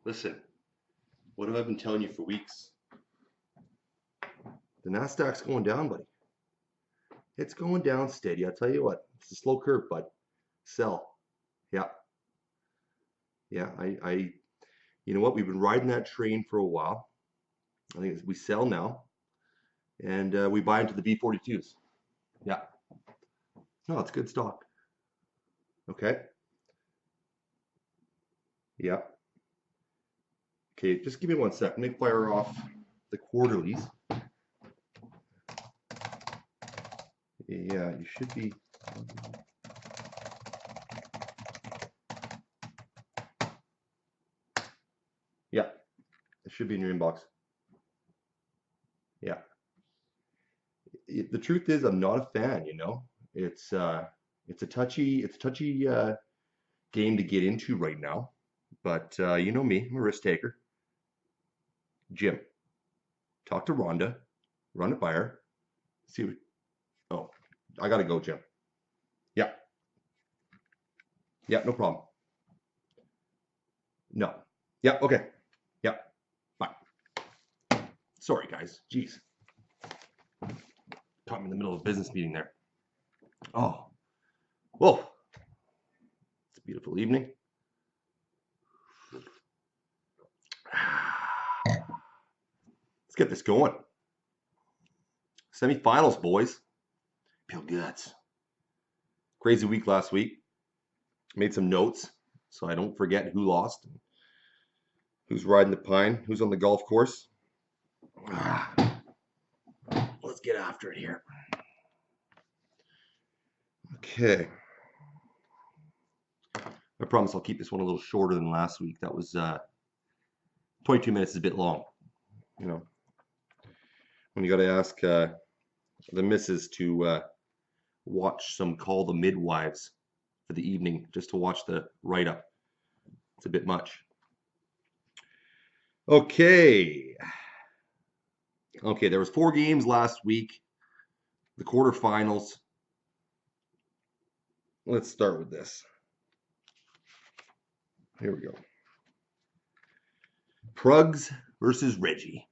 Listen, what have I been telling you for weeks? The Nasdaq's going down, buddy. It's going down steady. I'll tell you what, it's a slow curve, bud. Sell. Yeah, yeah. You know what? We've been riding that train for a while. I think we sell now, and we buy into the B42s. Yeah. No, it's good stock. Okay. Yeah. Okay. Just give me 1 sec. Let me fire off the quarterlies. Yeah, you should be. Yeah, it should be in your inbox. Yeah. The truth is, I'm not a fan. It's a touchy game to get into right now. But you know me, I'm a risk taker. Jim, talk to Rhonda, run it by her. See what. Oh, I gotta go, Jim. Yeah, yeah, no problem. No. Yeah, okay. Yeah, bye. Sorry, guys. Jeez, caught me in the middle of a business meeting there. Oh, whoa, it's a beautiful evening. Let's get this going. Semifinals, boys. Peel guts. Crazy week last week. Made some notes so I don't forget who lost, who's riding the pine, who's on the golf course. Let's get after it here. Okay. I promise I'll keep this one a little shorter than last week. That was 22 minutes is a bit long. You know, when you got to ask the missus to watch some Call the Midwives for the evening just to watch the write up. It's a bit much. Okay. Okay, there was 4 games last week. The quarterfinals. Let's start with this. Here we go. Prugs versus Reggie.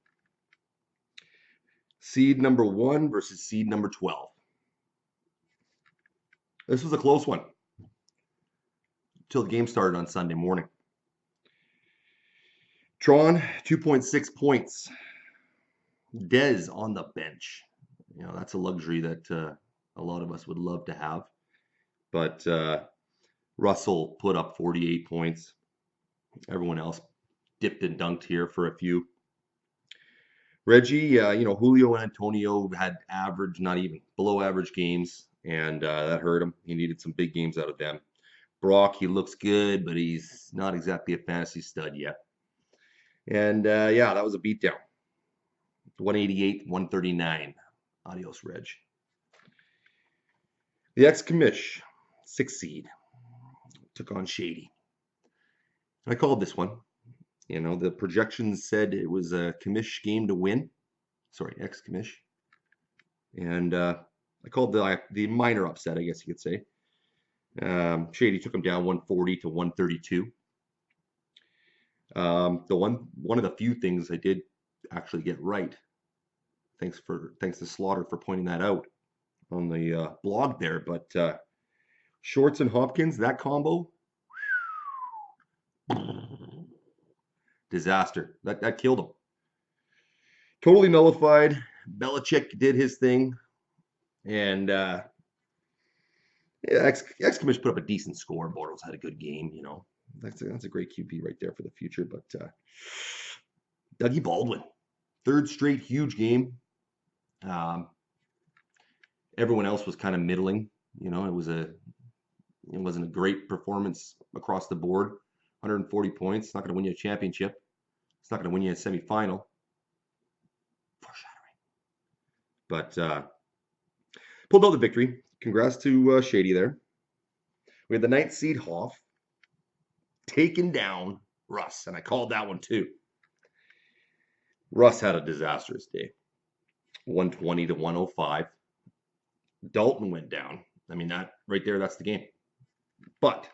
Seed number 1 versus seed number 12. This was a close one until the game started on Sunday morning. Tron, 2.6 points. Dez on the bench. You know, that's a luxury that a lot of us would love to have. But Russell put up 48 points. Everyone else dipped and dunked here for a few. Reggie, Julio and Antonio had average, not even below average games, and that hurt him. He needed some big games out of them. Brock, he looks good, but he's not exactly a fantasy stud yet. And that was a beatdown. 188, 139. Adios, Reg. The ex-commish, 6 seed, took on Shady. I called this one. You know, the projections said it was a commish game to win. Sorry, ex-commish. And I called the minor upset, I guess you could say. Shady took him down 140 to 132. The one of the few things I did actually get right. Thanks to Slaughter for pointing that out on the blog there. But Shorts and Hopkins, that combo, disaster. That killed him. Totally nullified. Belichick did his thing, and ex-commish put up a decent score. Bortles had a good game. You know, that's a great QB right there for the future. But Dougie Baldwin, 3rd straight huge game. Everyone else was kind of middling. You know, it wasn't a great performance across the board. 140 points. It's not going to win you a championship. It's not going to win you a semifinal. Foreshadowing. But pulled out the victory. Congrats to Shady there. We had the 9th seed Hoff taking down Russ, and I called that one too. Russ had a disastrous day. 120 to 105. Dalton went down. I mean, that right there, that's the game. But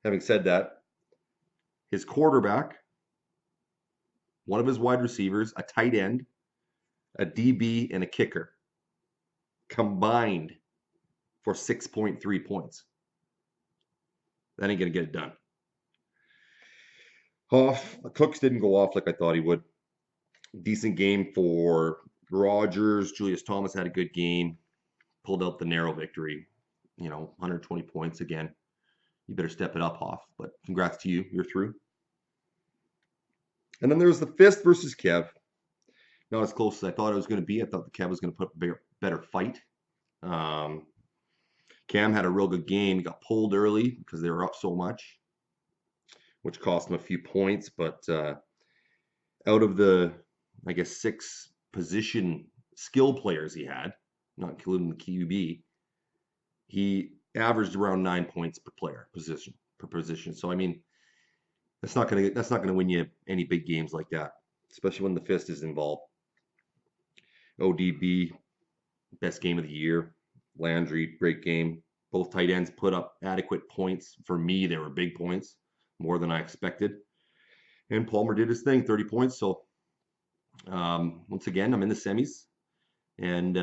having said that, his quarterback, one of his wide receivers, a tight end, a DB, and a kicker combined for 6.3 points. That ain't going to get it done. Cooks didn't go off like I thought he would. Decent game for Rodgers. Julius Thomas had a good game. Pulled out the narrow victory. 120 points again. You better step it up, Hoff. But congrats to you. You're through. And then there was the Fist versus Kev. Not as close as I thought it was going to be. I thought the Kev was going to put a better fight. Cam had a real good game. He got pulled early because they were up so much, which cost him a few points. But out of the, I guess, 6 position skill players he had, not including the QB, he averaged around 9 points per player per position. So I mean, that's not gonna win you any big games like that, especially when the Fist is involved. ODB, best game of the year. Landry, great game. Both tight ends put up adequate points. For me, they were big points, more than I expected. And Palmer did his thing, 30 points. So once again, I'm in the semis. And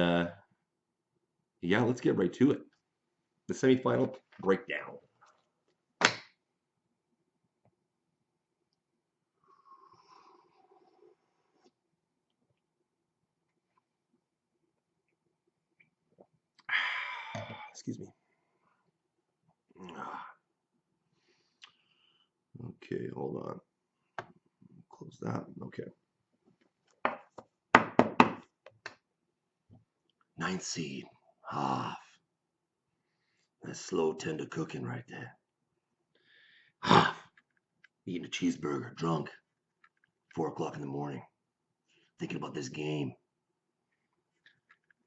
yeah, let's get right to it. The semifinal breakdown. Excuse me. Okay, hold on. Close that. Okay. 9th seed. Hoff. That's slow, tender cooking right there. Hoff. Eating a cheeseburger, drunk. 4 o'clock in the morning. Thinking about this game.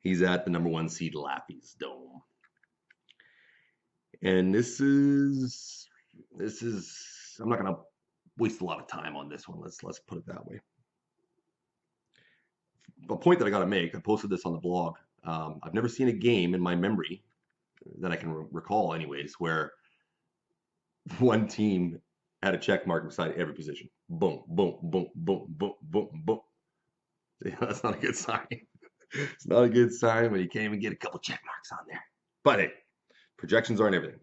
He's at the number 1 seed Laffy's Dome. And this is I'm not gonna waste a lot of time on this one. Let's put it that way. A point that I gotta make, I posted this on the blog. I've never seen a game in my memory that I can recall anyways, where one team had a check mark beside every position. Boom, boom, boom, boom, boom, boom, boom. Yeah, that's not a good sign. It's not a good sign when you can't even get a couple check marks on there. But hey, projections aren't everything.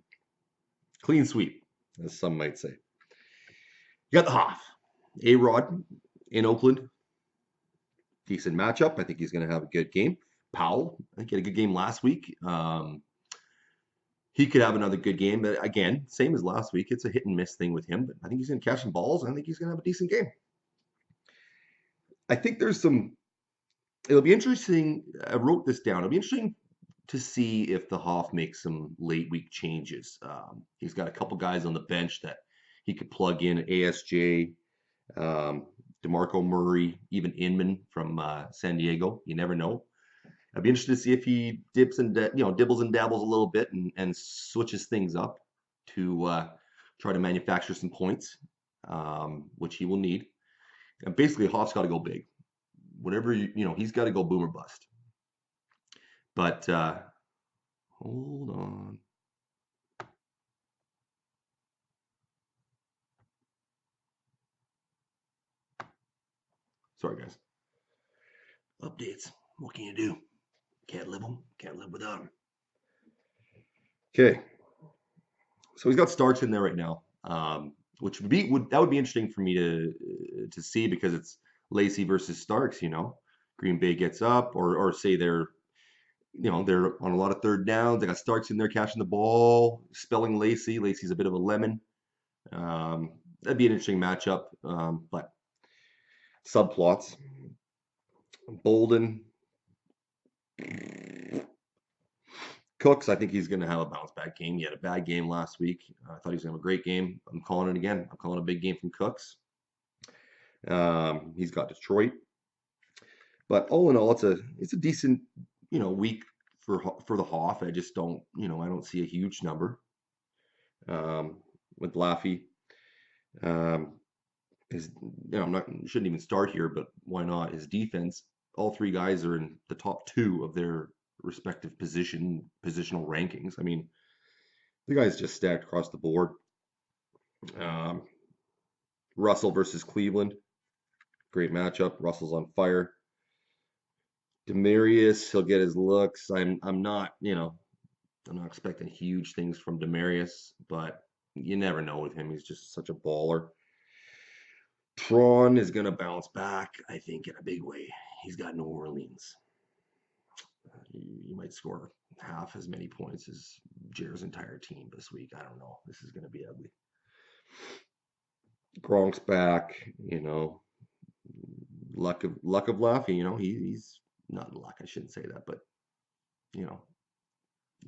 Clean sweep, as some might say. You got the Hoff. A-Rod in Oakland. Decent matchup. I think he's going to have a good game. Powell, I think he had a good game last week. He could have another good game, but again, same as last week. It's a hit and miss thing with him, but I think he's going to catch some balls. I think he's going to have a decent game. I think it'll be interesting. I wrote this down. It'll be interesting to see if the Hoff makes some late week changes. He's got a couple guys on the bench that he could plug in. ASJ, DeMarco Murray, even Inman from San Diego. You never know. I'd be interested to see if he dibbles and dabbles a little bit and switches things up to try to manufacture some points, which he will need. And basically, Hoff's got to go big. Whatever he's got to go boom or bust. But hold on. Sorry, guys. Updates. What can you do? Can't live without them. Okay. So he's got Starks in there right now, which would be interesting for me to see because it's Lacy versus Starks. Green Bay gets up, or say they're on a lot of third downs. They got Starks in there catching the ball, spelling Lacy. Lacy's a bit of a lemon. That'd be an interesting matchup, but subplots. Bolden. Cooks, I think he's going to have a bounce back game. He had a bad game last week. I thought he was going to have a great game. I'm calling it again. I'm calling it a big game from Cooks. He's got Detroit. But all in all, it's a decent, week for the Hoff. I just don't, I don't see a huge number. With Laffy. Shouldn't even start here, but why not? His defense, all 3 guys are in the top 2 of their respective positional rankings. I mean, the guy's just stacked across the board. Russell versus Cleveland. Great matchup. Russell's on fire. Demarius, he'll get his looks. I'm not, I'm not expecting huge things from Demarius, but you never know with him. He's just such a baller. Tron is going to bounce back, I think, in a big way. He's got New Orleans. He might score half as many points as Jared's entire team this week. I don't know. This is going to be ugly. Gronk's back, luck of Laffy, he's not luck. I shouldn't say that, but he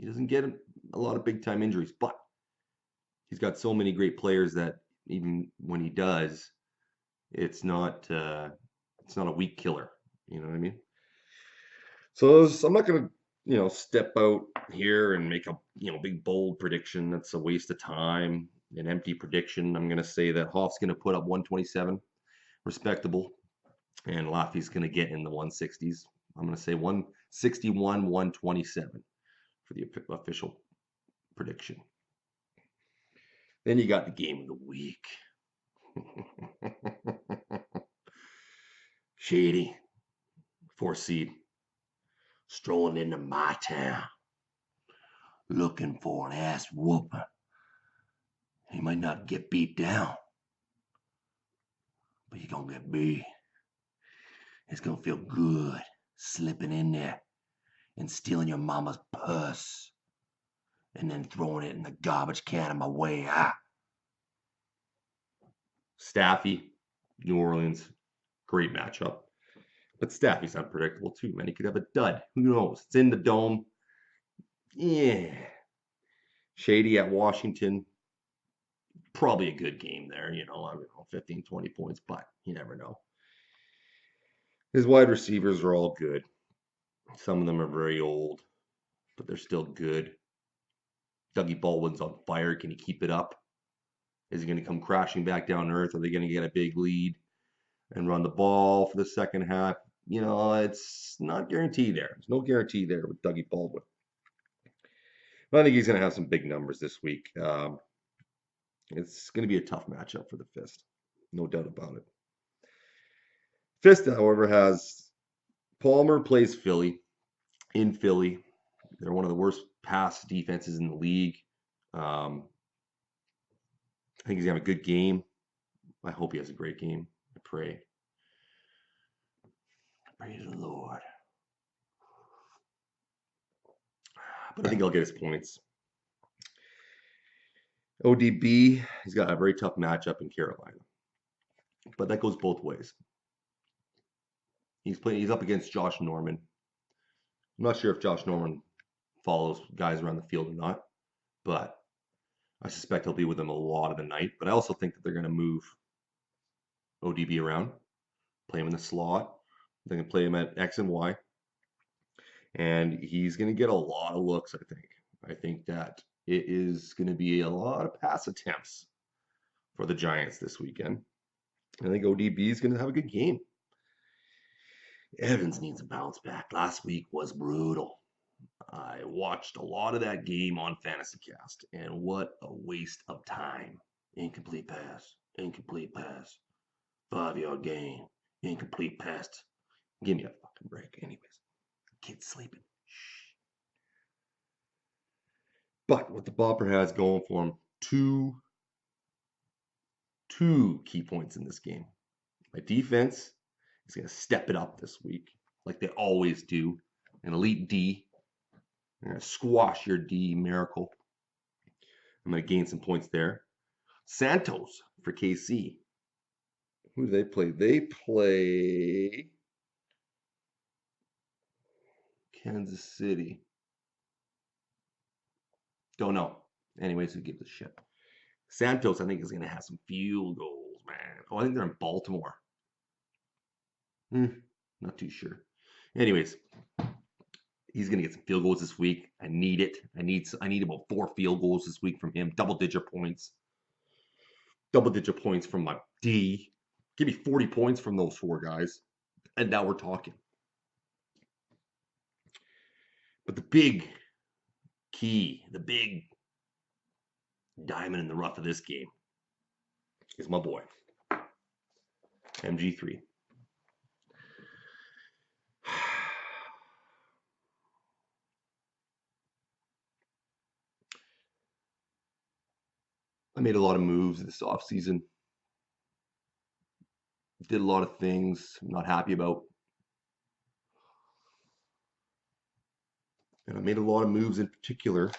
doesn't get a lot of big time injuries, but he's got so many great players that even when he does, it's not a weak killer. You know what I mean? So I'm not gonna step out here and make a big bold prediction. That's a waste of time. An empty prediction. I'm gonna say that Hoff's gonna put up 127, respectable, and Laffy's gonna get in the 160s. I'm gonna say 161, 127 for the official prediction. Then you got the game of the week. Shady, 4 seed, strolling into my town, looking for an ass whooping. He might not get beat down, but you're gonna get beat. It's gonna feel good slipping in there and stealing your mama's purse and then throwing it in the garbage can on my way out. Staffy, New Orleans, great matchup. But Staffy's unpredictable too, man. He could have a dud. Who knows? It's in the dome. Yeah. Shady at Washington. Probably a good game there, I don't know, 15, 20 points, but you never know. His wide receivers are all good. Some of them are very old, but they're still good. Dougie Baldwin's on fire. Can he keep it up? Is he going to come crashing back down to earth? Are they going to get a big lead and run the ball for the second half? It's not guaranteed there. There's no guarantee there with Dougie Baldwin. But I think he's going to have some big numbers this week. It's going to be a tough matchup for the Fist. No doubt about it. Fist, however, has Palmer plays Philly. In Philly. They're one of the worst pass defenses in the league. I think he's going to have a good game. I hope he has a great game. I pray. Praise the Lord. But I think he'll get his points. ODB, he's got a very tough matchup in Carolina. But that goes both ways. He's up against Josh Norman. I'm not sure if Josh Norman follows guys around the field or not, but I suspect he'll be with them a lot of the night. But I also think that they're going to move ODB around, play him in the slot. They're going to play him at X and Y. And he's going to get a lot of looks, I think. I think that it is going to be a lot of pass attempts for the Giants this weekend. I think ODB is going to have a good game. Evans needs a bounce back. Last week was brutal. I watched a lot of that game on FantasyCast, and what a waste of time. Incomplete pass. 5-yard gain. Incomplete pass. Give me a fucking break. Anyways, kid's sleeping. Shh. But what the Bopper has going for him, two key points in this game. My defense is going to step it up this week, like they always do. An elite D. I'm going to squash your D miracle. I'm going to gain some points there. Santos for KC. Who do they play? They play Kansas City. Don't know. Anyways, who gives a shit? Santos, I think, is going to have some field goals, man. Oh, I think they're in Baltimore. Not too sure. Anyways, he's going to get some field goals this week. I need it. I need about 4 field goals this week from him. Double-digit points. Double-digit points from my D. Give me 40 points from those 4 guys. And now we're talking. But the big key, the big diamond in the rough of this game is my boy, MG3. I made a lot of moves this offseason. Did a lot of things I'm not happy about. And I made a lot of moves in particular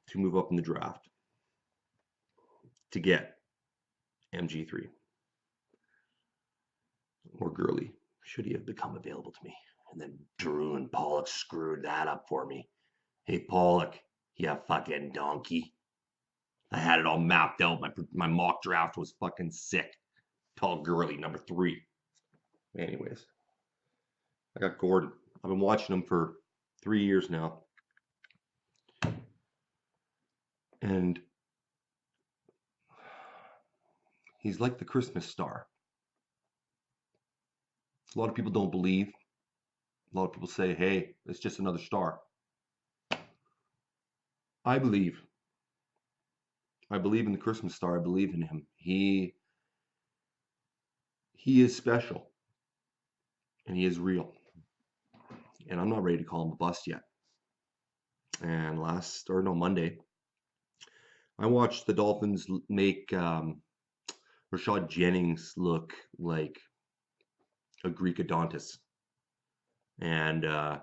to move up in the draft to get MG3 or Gurley, should he have become available to me. And then Drew and Pollock screwed that up for me. Hey, Pollock, you fucking donkey. I had it all mapped out. My mock draft was fucking sick. Tall Gurley, number 3. Anyways, I got Gordon. I've been watching him for 3 years now. And he's like the Christmas star. A lot of people don't believe. A lot of people say, hey, it's just another star. I believe. I believe in the Christmas star. I believe in him. He is special. And he is real. And I'm not ready to call him a bust yet. And Monday, I watched the Dolphins make Rashad Jennings look like a Greek Adonis. And I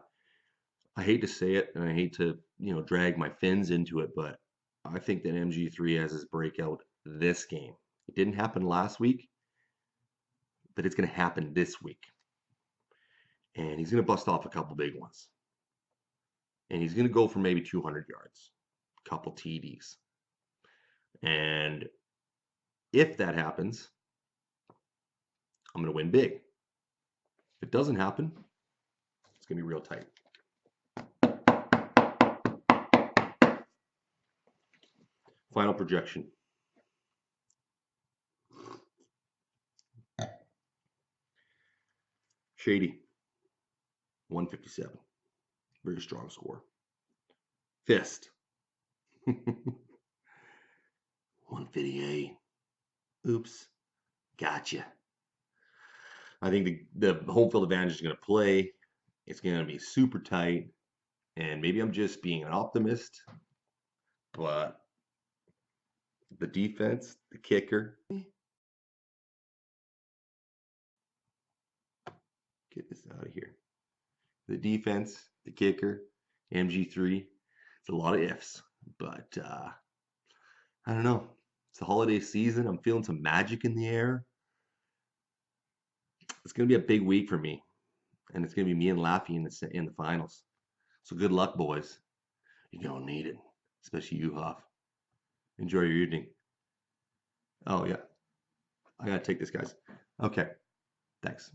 hate to say it, and I hate to, drag my fins into it, but I think that MG3 has his breakout this game. It didn't happen last week, but it's going to happen this week. And he's going to bust off a couple big ones. And he's going to go for maybe 200 yards, a couple TDs. And if that happens, I'm going to win big. If it doesn't happen, it's going to be real tight. Final projection. Shady, 157. Very strong score. Fist, 158. Oops. Gotcha. I think the home field advantage is going to play. It's going to be super tight. And maybe I'm just being an optimist. But the defense, the kicker. Get this out of here. The defense, the kicker, MG3. It's a lot of ifs. But I don't know. It's the holiday season. I'm feeling some magic in the air. It's going to be a big week for me. And it's going to be me and Laffy in the finals. So good luck, boys. You're going to need it. Especially you, Huff. Enjoy your evening. Oh, yeah. I got to take this, guys. Okay. Thanks.